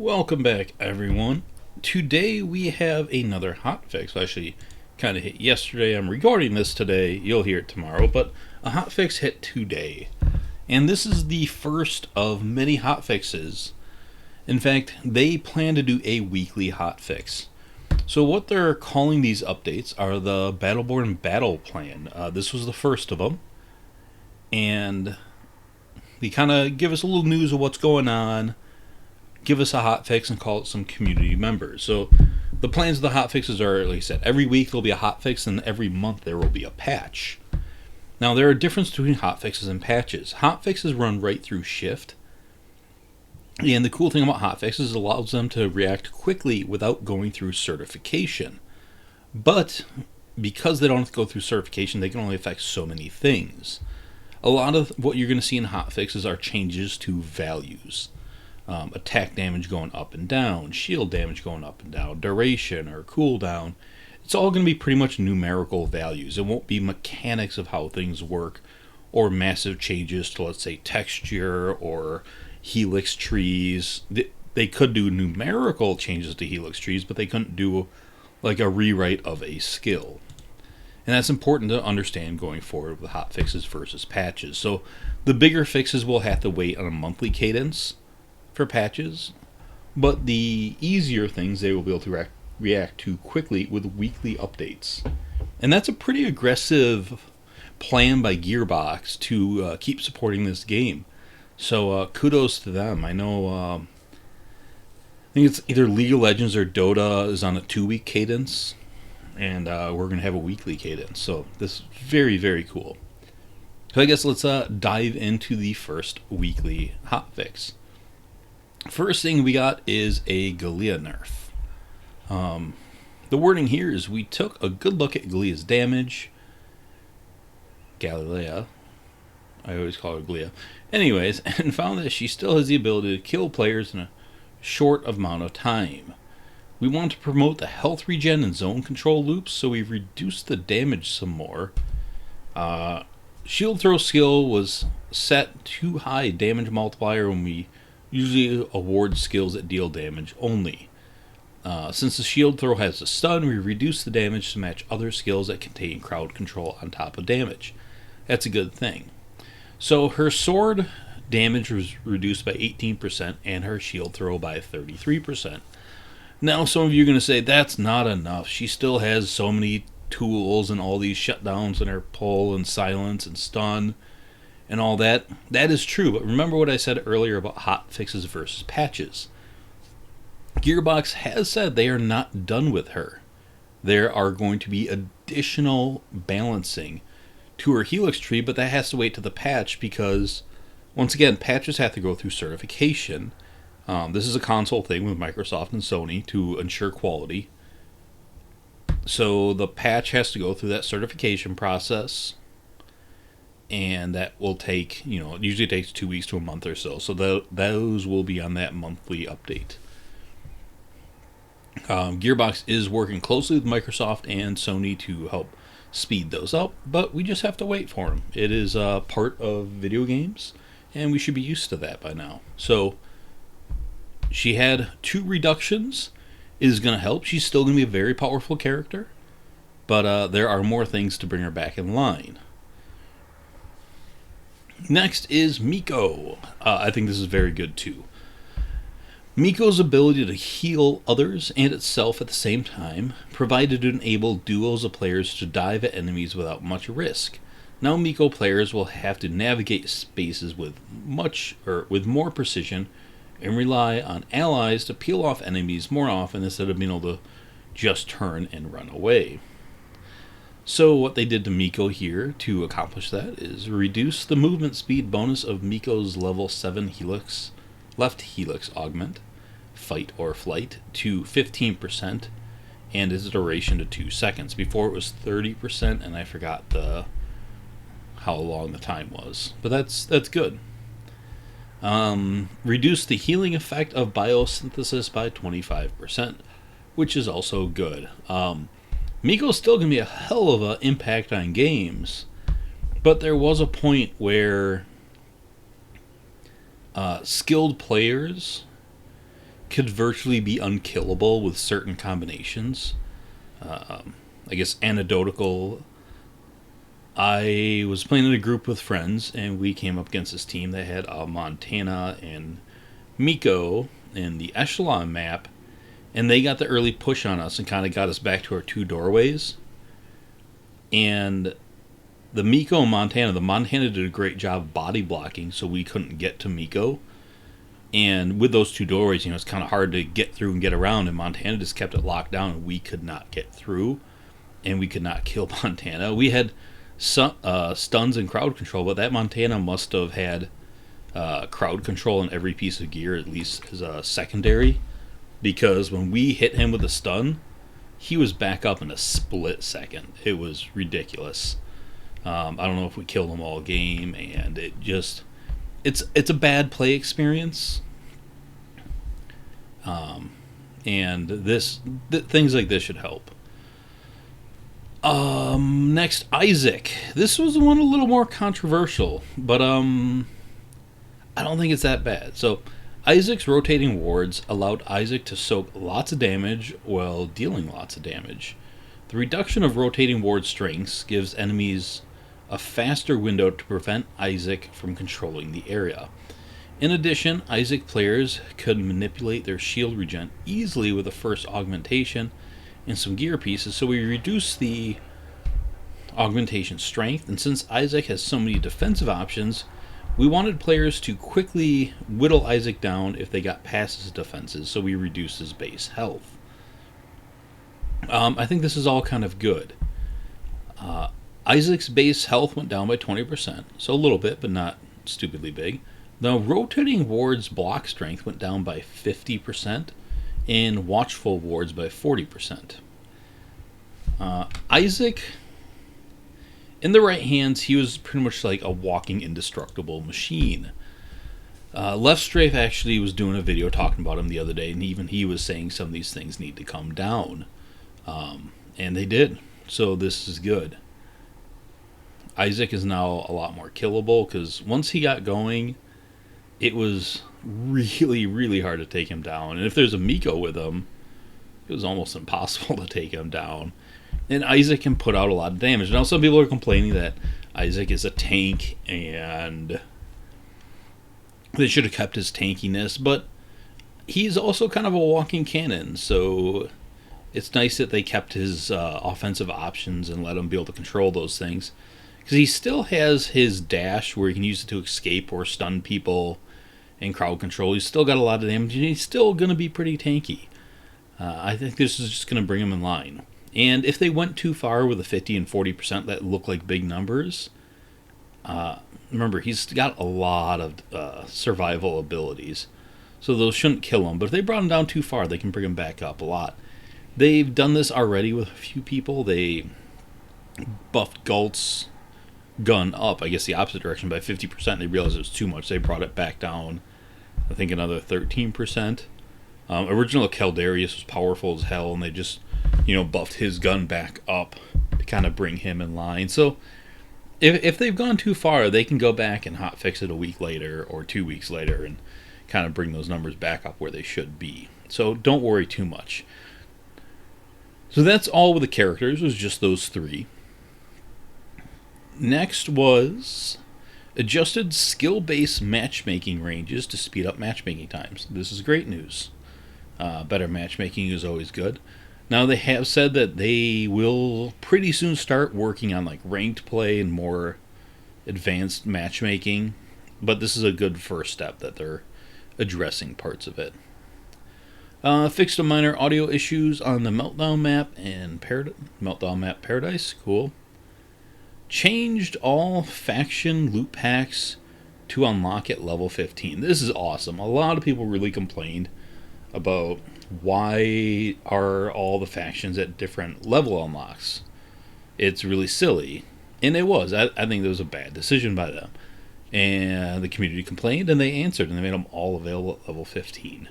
Welcome back, everyone. Today we have another hotfix. Actually, kind of hit yesterday. I'm recording this today. You'll hear it tomorrow, but a hotfix hit today. And this is the first of many hotfixes. In fact, they plan to do a weekly hotfix. So what they're calling these updates are the Battleborn Battleplan. This was the first of them. And they kind of give us a little news of what's going on, give us a hotfix, and call it some community members. So the plans of the hotfixes are, like I said, every week there'll be a hotfix, and every month there will be a patch. Now, there are differences between hotfixes and patches. Hotfixes run right through shift, and the cool thing about hotfixes is it allows them to react quickly without going through certification. But because they don't have to go through certification, they can only affect so many things. A lot of what you're going to see in hotfixes are changes to values. Attack damage going up and down, shield damage going up and down, duration or cooldown. It's all going to be pretty much numerical values. It won't be mechanics of how things work or massive changes to, let's say, texture or helix trees. They could do numerical changes to helix trees, but they couldn't do like a rewrite of a skill. And that's important to understand going forward with hotfixes versus patches. So the bigger fixes will have to wait on a monthly cadence for patches, but the easier things they will be able to react to quickly with weekly updates. And that's a pretty aggressive plan by Gearbox to keep supporting this game. So kudos to them. I know I think it's either League of Legends or Dota is on a 2-week cadence, and we're going to have a weekly cadence. So this is very, very cool. So I guess let's dive into the first weekly hotfix. First thing we got is a Galea nerf. The wording here is we took a good look at Galea's damage. Galea. I always call her Galea. Anyways, and found that she still has the ability to kill players in a short amount of time. We want to promote the health regen and zone control loops, so we've reduced the damage some more. Shield throw skill was set too high damage multiplier when we usually award skills that deal damage only. Since the shield throw has a stun, we reduce the damage to match other skills that contain crowd control on top of damage. That's a good thing. So her sword damage was reduced by 18% and her shield throw by 33%. Now some of you are going to say that's not enough. She still has so many tools and all these shutdowns in her pull and silence and stun and all that. That is true, but remember what I said earlier about hotfixes versus patches. Gearbox has said they are not done with her. There are going to be additional balancing to her helix tree, but that has to wait to the patch because, once again, patches have to go through certification. This is a console thing with Microsoft and Sony to ensure quality. So the patch has to go through that certification process, and that will take, it usually takes 2 weeks to a month or so. So those will be on that monthly update. Gearbox is working closely with Microsoft and Sony to help speed those up, but we just have to wait for them. It is part of video games, and we should be used to that by now. So she had 2 reductions. It is going to help. She's still going to be a very powerful character, but there are more things to bring her back in line. Next is Miko. I think this is very good too. Miko's ability to heal others and itself at the same time provided to enable duos of players to dive at enemies without much risk. Now Miko players will have to navigate spaces with more precision and rely on allies to peel off enemies more often instead of being able to just turn and run away. So what they did to Miko here to accomplish that is reduce the movement speed bonus of Miko's level 7 left helix augment, fight or flight, to 15% and its duration to 2 seconds. Before it was 30% and I forgot how long the time was. But that's good. Reduce the healing effect of biosynthesis by 25%, which is also good. Miko's still going to be a hell of an impact on games, but there was a point where skilled players could virtually be unkillable with certain combinations. I guess anecdotal. I was playing in a group with friends, and we came up against this team that had Montana and Miko in the Echelon map, and they got the early push on us and kind of got us back to our two doorways. And the Miko and Montana, the Montana did a great job body blocking, so we couldn't get to Miko. And with those two doorways, it's kind of hard to get through and get around, and Montana just kept it locked down, and we could not get through, and we could not kill Montana. We had stuns and crowd control, but that Montana must have had crowd control in every piece of gear, at least as a secondary, because when we hit him with a stun, he was back up in a split second. It was ridiculous. I don't know if we killed him all game, and it just... It's a bad play experience, and things like this should help. Next, Isaac. This was one a little more controversial, but I don't think it's that bad. So, Isaac's rotating wards allowed Isaac to soak lots of damage while dealing lots of damage. The reduction of rotating ward strengths gives enemies a faster window to prevent Isaac from controlling the area. In addition, Isaac players could manipulate their shield regen easily with the first augmentation and some gear pieces, so we reduce the augmentation strength, and since Isaac has so many defensive options, we wanted players to quickly whittle Isaac down if they got past his defenses, so we reduced his base health. I think this is all kind of good. Isaac's base health went down by 20%, so a little bit, but not stupidly big. The rotating ward's block strength went down by 50%, and watchful wards by 40%. Isaac, in the right hands, he was pretty much like a walking indestructible machine. Left Strafe actually was doing a video talking about him the other day, and even he was saying some of these things need to come down. And they did, so this is good. Isaac is now a lot more killable, because once he got going, it was really, really hard to take him down. And if there's a Miko with him, it was almost impossible to take him down. And Isaac can put out a lot of damage. Now, some people are complaining that Isaac is a tank, and they should have kept his tankiness, but he's also kind of a walking cannon, so it's nice that they kept his offensive options and let him be able to control those things. Because he still has his dash where he can use it to escape or stun people and crowd control. He's still got a lot of damage, and he's still going to be pretty tanky. I think this is just going to bring him in line. And if they went too far with the 50 and 40% that look like big numbers, remember, he's got a lot of survival abilities. So those shouldn't kill him. But if they brought him down too far, they can bring him back up a lot. They've done this already with a few people. They buffed Galt's gun up, I guess the opposite direction, by 50%. They realized it was too much. They brought it back down, I think, another 13%. Original Caldarius was powerful as hell, and they just, buffed his gun back up to kind of bring him in line. So if they've gone too far, they can go back and hotfix it a week later or 2 weeks later and kind of bring those numbers back up where they should be. So don't worry too much. So that's all with the characters. It was just those three. Next was adjusted skill-based matchmaking ranges to speed up matchmaking times. This is great news. Better matchmaking is always good. Now, they have said that they will pretty soon start working on ranked play and more advanced matchmaking, but this is a good first step that they're addressing parts of it. Fixed a minor audio issues on the Meltdown map and Meltdown map Paradise. Cool. Changed all faction loot packs to unlock at level 15. This is awesome. A lot of people really complained about why are all the factions at different level unlocks. It's really silly. And it was. I think it was a bad decision by them. And the community complained, and they answered, and they made them all available at level 15.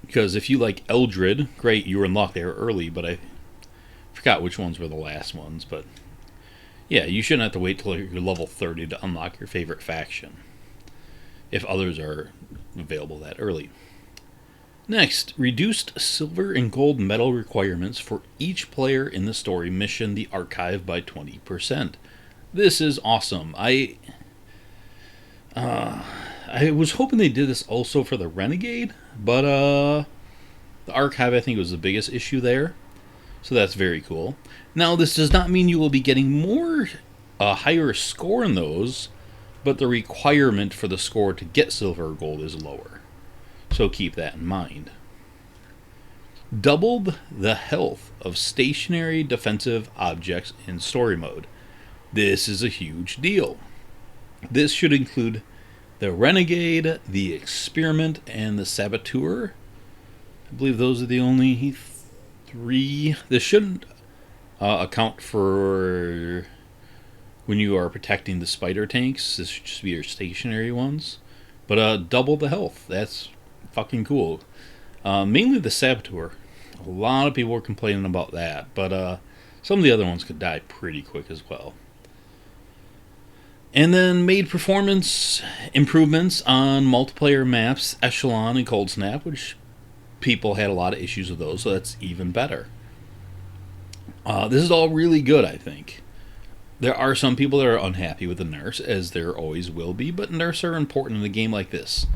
Because if you like Eldred, great, you were unlocked there early, but I forgot which ones were the last ones. But yeah, you shouldn't have to wait till you're level 30 to unlock your favorite faction. If others are available that early. Next, reduced silver and gold medal requirements for each player in the story mission, The Archive, by 20%. This is awesome. I was hoping they did this also for the Renegade, but the Archive, I think, was the biggest issue there. So that's very cool. Now, this does not mean you will be getting more higher score in those, but the requirement for the score to get silver or gold is lower. So keep that in mind. Doubled the health of stationary defensive objects in story mode. This is a huge deal. This should include the Renegade, the Experiment, and the Saboteur. I believe those are the only 3. This shouldn't account for when you are protecting the spider tanks. This should just be your stationary ones. But double the health. That's fucking cool. Mainly the Saboteur. A lot of people were complaining about that, but some of the other ones could die pretty quick as well. And then made performance improvements on multiplayer maps, Echelon and Cold Snap, which people had a lot of issues with those, so that's even better. This is all really good, I think. There are some people that are unhappy with the nerfs, as there always will be, but nerfs are important in a game like this.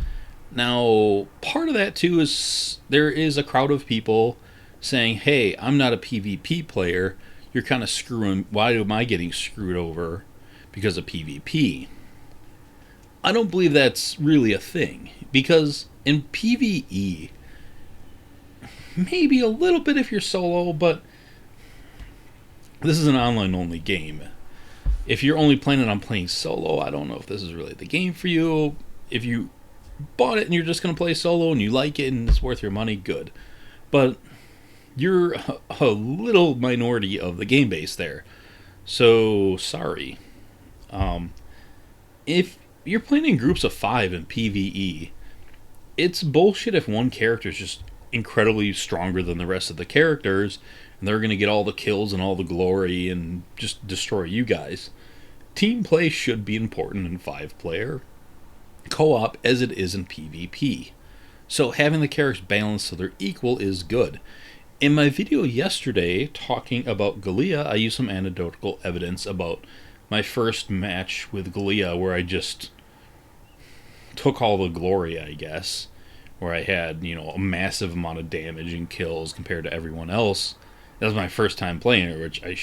Now, part of that too is there is a crowd of people saying, hey, I'm not a PvP player, you're kind of screwing, why am I getting screwed over because of PvP? I don't believe that's really a thing, because in PvE, maybe a little bit if you're solo, but this is an online only game. If you're only planning on playing solo, I don't know if this is really the game for you. If you bought it and you're just going to play solo and you like it and it's worth your money, good. But you're a little minority of the game base there. So, sorry. If you're playing in groups of 5 in PvE, it's bullshit if one character is just incredibly stronger than the rest of the characters and they're going to get all the kills and all the glory and just destroy you guys. Team play should be important in 5-player co-op as it is in PvP. So having the characters balanced so they're equal is good. In my video yesterday talking about Galea, I used some anecdotal evidence about my first match with Galea where I just took all the glory, I guess, where I had, a massive amount of damage and kills compared to everyone else. That was my first time playing her, which I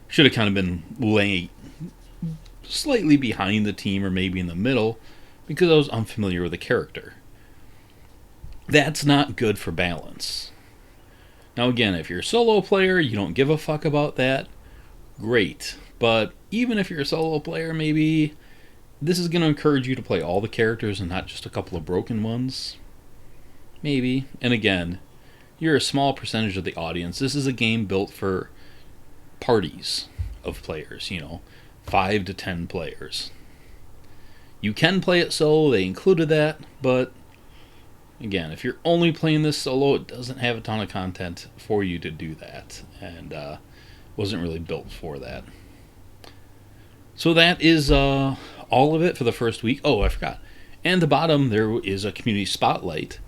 should have kind of been laying slightly behind the team or maybe in the middle because I was unfamiliar with the character. That's not good for balance. Now again, if you're a solo player, you don't give a fuck about that, great. But even if you're a solo player, maybe this is going to encourage you to play all the characters and not just a couple of broken ones. Maybe. And again, you're a small percentage of the audience. This is a game built for parties of players, 5 to 10 players. You can play it solo, they included that, but again, if you're only playing this solo, it doesn't have a ton of content for you to do that, and wasn't really built for that. So that is all of it for the first week. Oh, I forgot. And at the bottom, there is a community spotlight,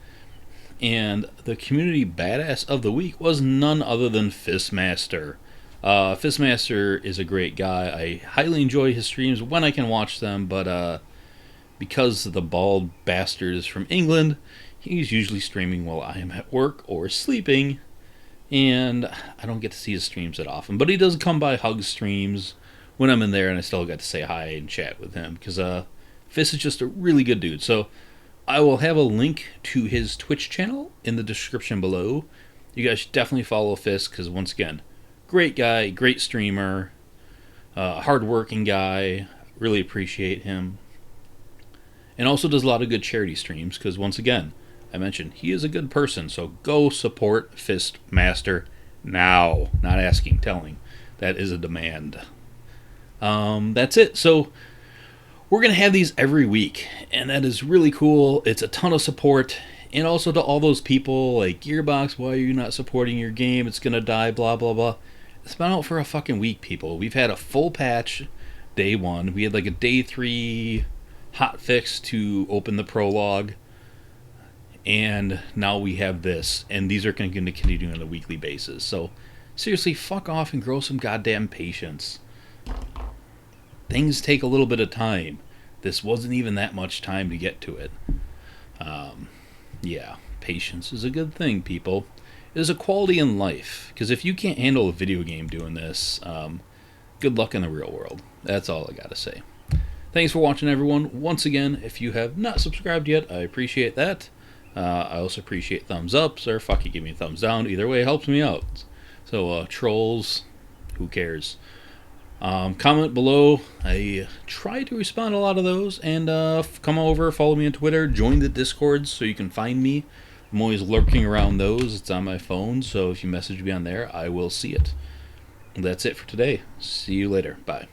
and the community badass of the week was none other than Fistmaster. Fistmaster is a great guy. I highly enjoy his streams when I can watch them, but because the bald bastard is from England, he's usually streaming while I am at work or sleeping, and I don't get to see his streams that often. But he does come by Hug streams when I'm in there, and I still get to say hi and chat with him, because Fist is just a really good dude. So I will have a link to his Twitch channel in the description below. You guys should definitely follow Fist, because once again, great guy, great streamer, hard-working guy, really appreciate him. And also does a lot of good charity streams, because once again, I mentioned he is a good person, so go support Fistmaster now. Not asking, telling. That is a demand. That's it. So we're going to have these every week, and that is really cool. It's a ton of support. And also to all those people like Gearbox, why are you not supporting your game? It's going to die, blah, blah, blah. It's been out for a fucking week, people. We've had a full patch day 1. We had like a day 3 hotfix to open the prologue. And now we have this, and these are going to continue on a weekly basis. So seriously, fuck off and grow some goddamn patience. Things take a little bit of time. This wasn't even that much time to get to it. Yeah, patience is a good thing, people. It is a quality in life, because if you can't handle a video game doing this, good luck in the real world. That's all I gotta say. Thanks for watching, everyone. Once again, if you have not subscribed yet, I appreciate that. I also appreciate thumbs ups, or fuck it, give me a thumbs down. Either way, it helps me out. So, trolls, who cares? Comment below. I try to respond to a lot of those. And come over, follow me on Twitter, join the Discord so you can find me. I'm always lurking around those. It's on my phone, so if you message me on there, I will see it. That's it for today. See you later. Bye.